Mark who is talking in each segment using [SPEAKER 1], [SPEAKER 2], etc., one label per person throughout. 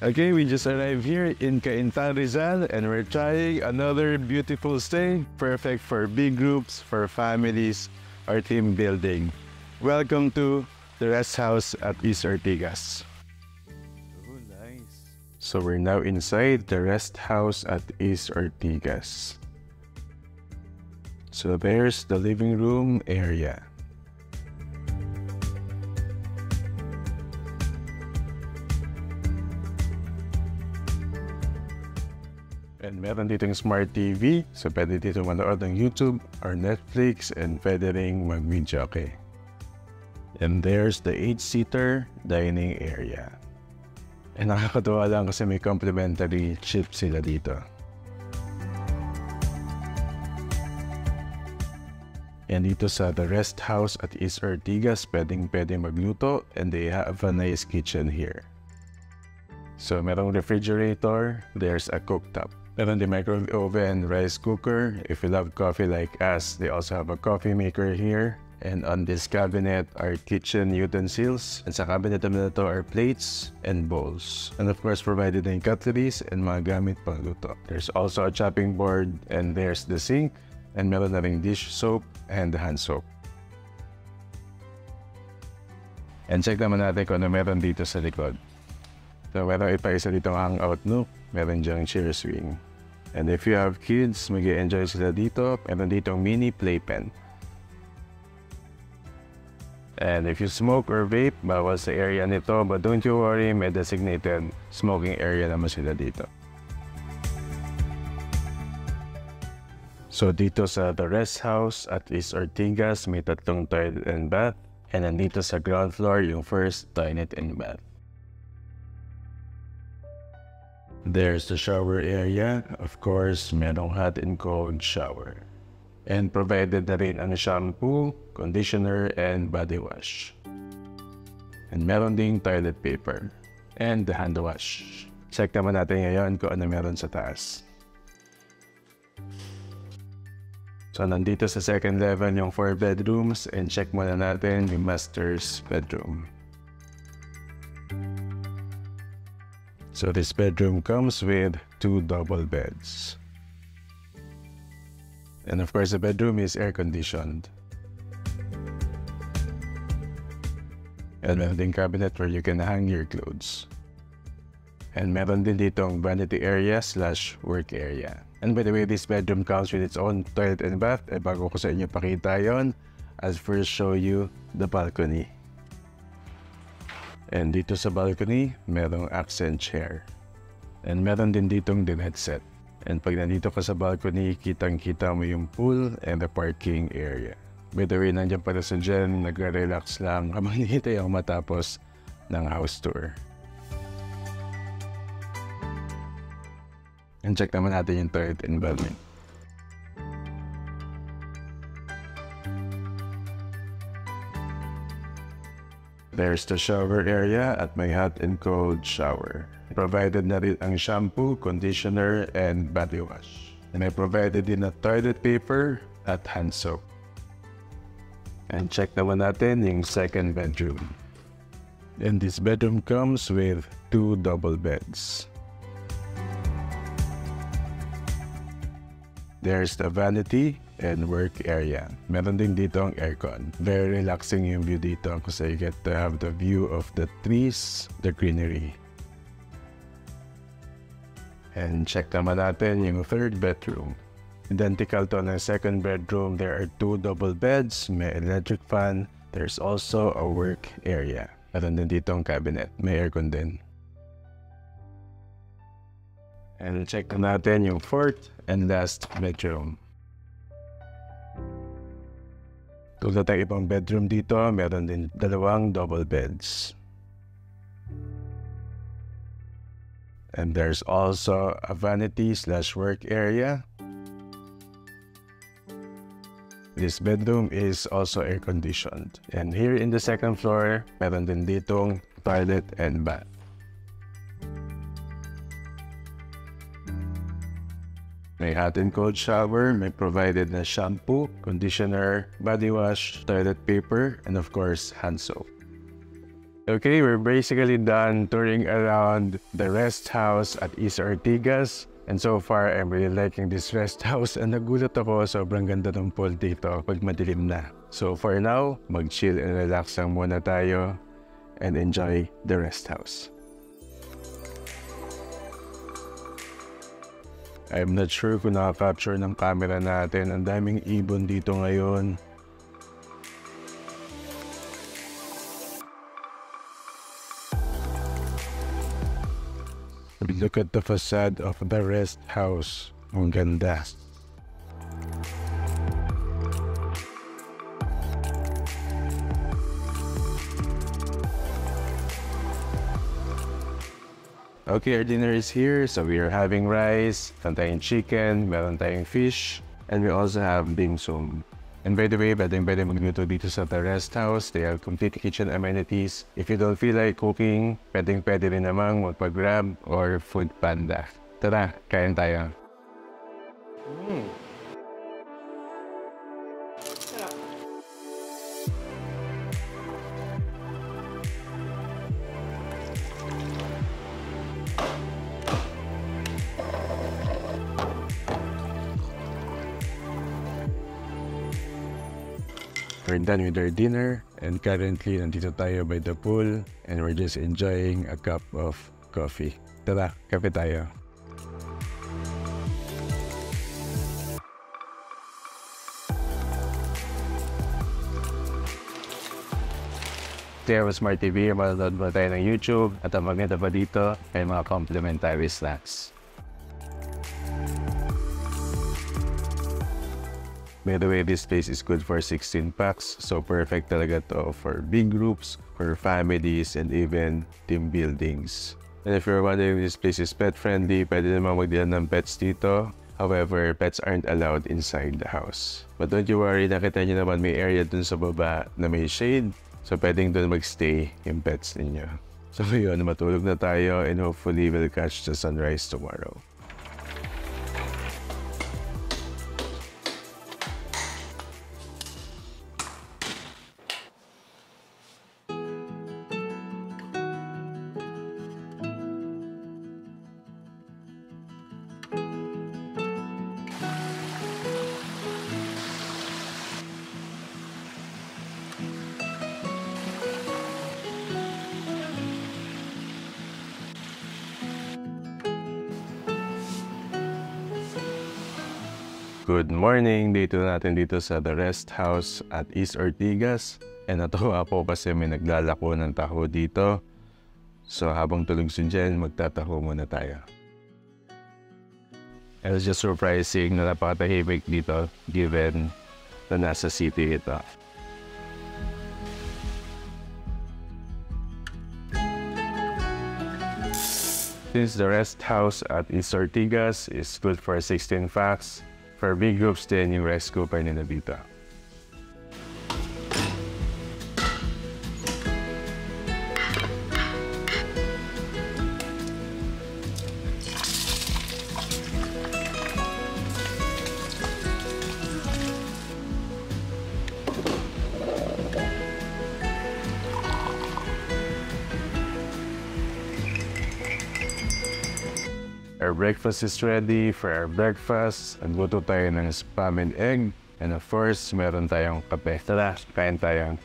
[SPEAKER 1] Okay, we just arrived here in 𝗢𝗪𝗪𝗔𝗪 Rizal and we're trying another beautiful stay, perfect for big groups, for families, or team building. Welcome to the rest house at East Ortigas. Oh, nice. So we're now inside the rest house at East Ortigas. So there's the living room area. And meron ditong smart TV, so pwede dito manood ng YouTube or Netflix and pwede ring mag-videoke. And there's the 8-seater dining area. And nakakatuwa lang kasi may complimentary chips sila dito. And dito sa the rest house at East Ortigas, pwedeng magluto and they have a nice kitchen here. So merong refrigerator, there's a cooktop. Meron the microwave oven, rice cooker. If you love coffee like us, they also have a coffee maker here. And on this cabinet are kitchen utensils. And sa cabinet naman na to are plates and bowls. And of course, provided na yung cutleries and mga gamit pang luto. There's also a chopping board and there's the sink. And meron na ring dish soap and hand soap. And check naman natin kung ano meron dito sa likod. So meron isa ditong hangout nook. Meron diyang chair swing. And if you have kids, mag-enjoy sila dito. Meron ditong mini playpen. And if you smoke or vape, bawal sa area nito. But don't you worry, may designated smoking area naman sila dito. So dito sa the rest house at East Ortigas, may 3 toilet and bath. And nandito sa ground floor, yung first toilet and bath. There's the shower area. Of course, merong hot and cold shower. And provided na rin ang shampoo, conditioner, and body wash. And meron ding toilet paper. And the hand wash. Check naman natin ngayon kung ano meron sa taas. So nandito sa second level yung 4 bedrooms. And check muna natin yung master's bedroom. So this bedroom comes with 2 double beds. And of course, the bedroom is air-conditioned. And meron ding cabinet where you can hang your clothes. And meron din ditong vanity area / work area. And by the way, this bedroom comes with its own toilet and bath. Eh bago ko sa inyo pakita yon, I'll first show you the balcony. And dito sa balcony, merong accent chair. And meron din ditong dinette set. And pag nandito ka sa balcony, kitang-kita mo yung pool and the parking area. By the way, nandiyan pala sa Jen, nagre-relax lang habang hinihintay ako matapos ng house tour. And check naman natin yung toilet and balcony. There's the shower area at may hot and cold shower. Provided na rin ang shampoo, conditioner, and body wash. And I provided din na toilet paper at hand soap. And check naman natin yung second bedroom. And this bedroom comes with 2 double beds. There's the vanity and work area. Meron din dito ang aircon. Very relaxing yung view dito kasi you get to have the view of the trees, the greenery. And check naman natin yung third bedroom. Identical to ng second bedroom, there are 2 double beds, may electric fan. There's also a work area. Meron din dito ang cabinet, may aircon din. And check natin yung fourth and last bedroom. Tulad ng ibang bedroom dito, meron din 2 double beds. And there's also a vanity / work area. This bedroom is also air-conditioned. And here in the second floor, meron din ditong toilet and bath. May hot and cold shower, may provided na shampoo, conditioner, body wash, toilet paper, and of course, hand soap. Okay, we're basically done touring around the rest house at East Ortigas. And so far, I'm really liking this rest house. And nagulat ako, sobrang ganda ng pool dito pag madilim na. So for now, mag-chill and relax lang muna tayo and enjoy the rest house. I'm not sure kung naka-capture ng camera natin. Ang daming ibon dito ngayon. Look at the facade of the rest house. Ang ganda. Okay, our dinner is here. So we are having rice, meron tayong chicken, meron tayong fish, and we also have dim sum. And by the way, pwede magluto dito sa the rest house. They have complete kitchen amenities. If you don't feel like cooking, pwede rin namang magpa-grab or food panda. Tara, kain tayo. We're done with our dinner, and currently nandito tayo by the pool, and we're just enjoying a cup of coffee. Tara, kape tayo. There was Smart TV, manonood ba tayo ng YouTube, at ang maganda pa dito ay mga complimentary snacks. By the way, this place is good for 16 packs, so perfect talaga to for big groups, for families, and even team buildings. And if you're wondering if this place is pet friendly, pwede naman magdala ng pets dito. However, pets aren't allowed inside the house. But don't you worry, nakita nyo naman may area dun sa baba na may shade, so pwedeng dun magstay yung pets ninyo. So yun, matulog na tayo, and hopefully we'll catch the sunrise tomorrow. Good morning! Day 2 natin dito sa the rest house at East Ortigas. And natuwa po kasi may naglalako ng taho dito. So habang tulog siya dyan, magtataho muna tayo. It was just surprising na napakatahimik dito given na nasa city ito. Since the rest house at East Ortigas is good for 16 packs, for big groups din yung rice cooker nila dito. Our breakfast is ready. For our breakfast, nagluto tayo ng spam and egg. And of course, meron tayong kape. Tara, kain tayo.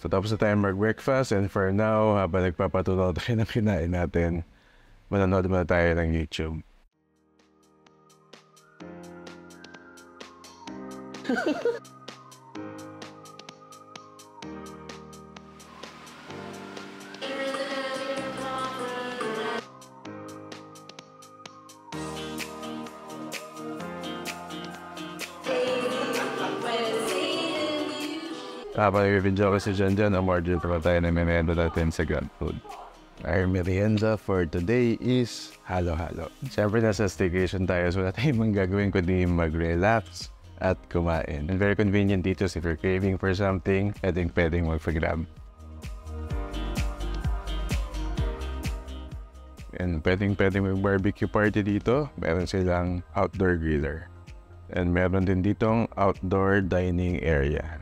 [SPEAKER 1] So tapos na tayo mag-breakfast. And for now, habang nagpapatunaw tayo ng kinain natin, manonood muna tayo ng YouTube. Habang i-video kasi dyan, umorder pa tayo ng merienda natin sa Grab Food. Our merienda for today is halo-halo. Siyempre nasa staycation tayo, so wala tayong gagawin kundi mag-relax at kumain. And very convenient dito, so if you're craving for something, pwedeng mag-grab. And pwedeng mag-barbecue party dito. Meron silang outdoor griller. And meron din ditong outdoor dining area.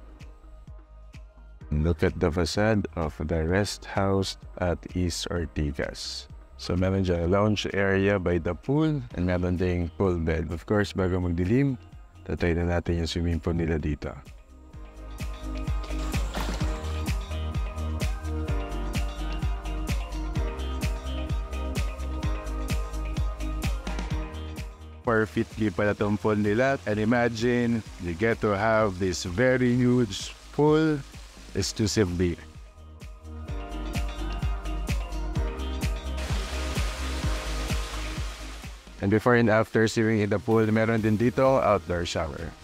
[SPEAKER 1] Look at the facade of the Resthouse at East Ortigas. So meron dyan a lounge area by the pool and meron ding pool bed. Of course, bago magdilim, tatay na natin yung swimming pool nila dito. Perfectly pala itong pool nila. And imagine, you get to have this very huge pool exclusively. And before and after swimming in the pool, meron din dito outdoor shower.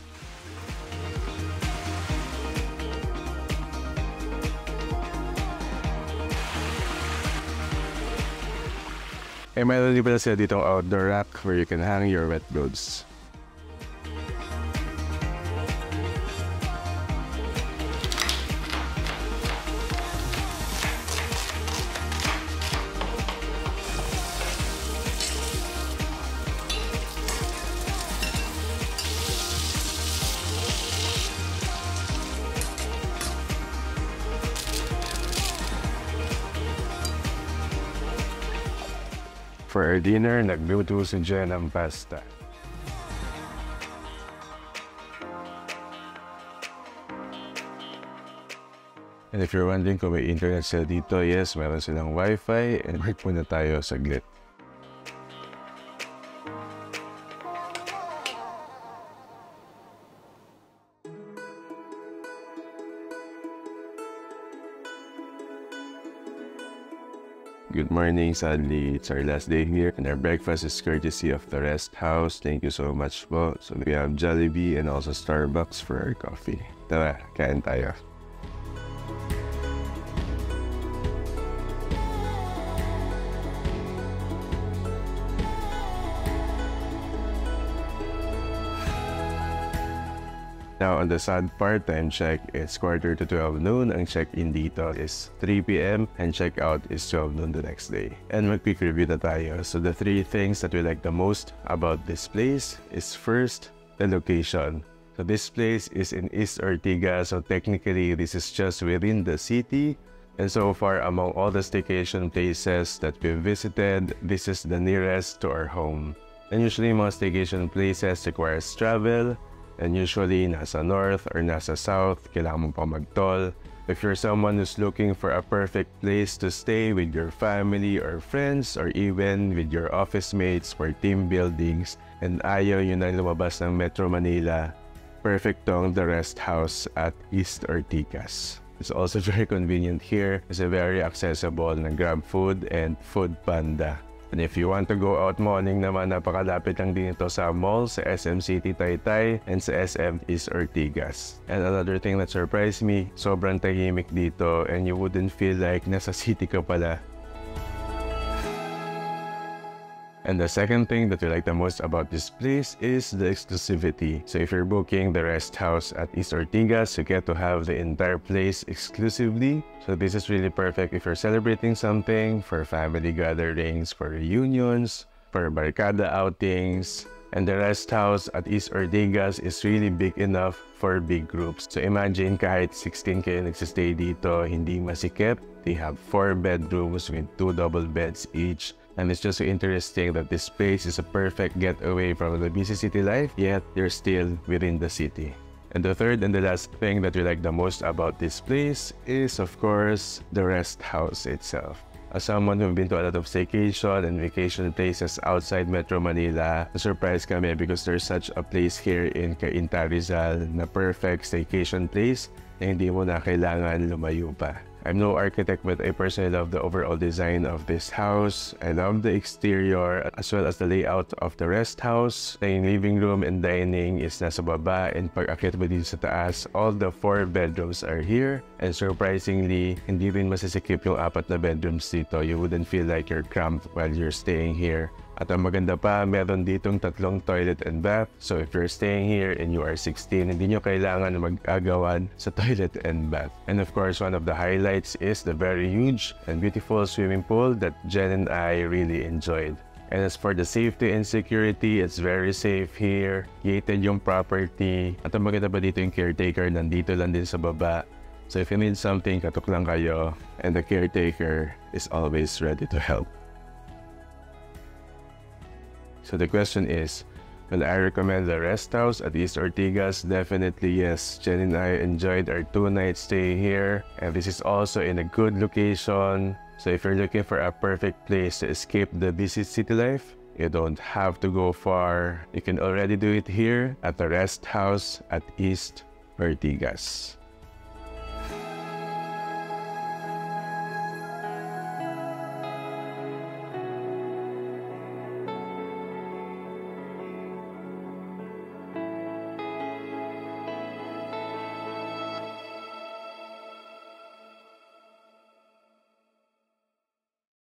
[SPEAKER 1] And meron din pala sila ditong outdoor rack where you can hang your wet clothes. For our dinner, nagluto si Jen ng pasta. And if you're wondering kung may internet sila dito, yes, meron silang Wi-Fi and work muna tayo saglit. Good morning. Sadly, it's our last day here and our breakfast is courtesy of the Resthouse. Thank you so much po. So we have Jollibee and also Starbucks for our coffee. Tara, kain tayo. Now, on the sad part, time check is 11:45 noon. Ang check-in dito is 3 p.m. and check-out is 12 noon the next day. And mag-quick review na tayo. So the three things that we like the most about this place is first, the location. So this place is in East Ortigas, so technically this is just within the city. And so far, among all the staycation places that we've visited, this is the nearest to our home. And usually mga staycation places requires travel. And usually, nasa north or nasa south, kailangan mo pa mag-toll. If you're someone who's looking for a perfect place to stay with your family or friends or even with your office mates for team buildings and ayaw yun na lumabas ng Metro Manila, perfect tong the Resthouse at East Ortigas. It's also very convenient here. It's very accessible na Grab Food and Food Panda. And if you want to go out morning naman, napakalapit lang din ito sa mall, sa SM City Taytay, and sa SM East Ortigas. And another thing that surprised me, sobrang tahimik dito and you wouldn't feel like nasa city ka pala. And the second thing that we like the most about this place is the exclusivity. So if you're booking the Resthouse at East Ortigas, you get to have the entire place exclusively. So this is really perfect if you're celebrating something, for family gatherings, for reunions, for barkada outings. And the Resthouse at East Ortigas is really big enough for big groups. So imagine kahit 16 kayo nagsistay dito, hindi masikip. They have 4 bedrooms with 2 double beds each. And it's just so interesting that this place is a perfect getaway from the busy city life, yet you're still within the city. And the third and the last thing that we like the most about this place is, of course, the Resthouse itself. As someone who've been to a lot of staycation and vacation places outside Metro Manila, surprised kami because there's such a place here in 𝗢𝗙𝗪𝗓 na perfect staycation place na hindi mo na kailangan lumayo pa. I'm no architect, but I personally love the overall design of this house. I love the exterior as well as the layout of the Resthouse. The living room and dining is nasa baba, and pag akit mo dito sa taas, all the 4 bedrooms are here. And surprisingly, hindi rin masisikip yung 4 na bedrooms dito. You wouldn't feel like you're cramped while you're staying here. At ang maganda pa, meron ditong 3 toilet and bath. So if you're staying here and you are 16, hindi nyo kailangan mag-agawan sa toilet and bath. And of course, one of the highlights is the very huge and beautiful swimming pool that Jen and I really enjoyed. And as for the safety and security, it's very safe here. Gated yung property. At ang maganda pa dito yung caretaker, nandito lang din sa baba. So if you need something, katok lang kayo, and the caretaker is always ready to help. So the question is, will I recommend the rest house at East Ortigas? Definitely yes. Jen and I enjoyed our 2-night stay here, and this is also in a good location. So if you're looking for a perfect place to escape the busy city life, you don't have to go far. You can already do it here at the rest house at East Ortigas.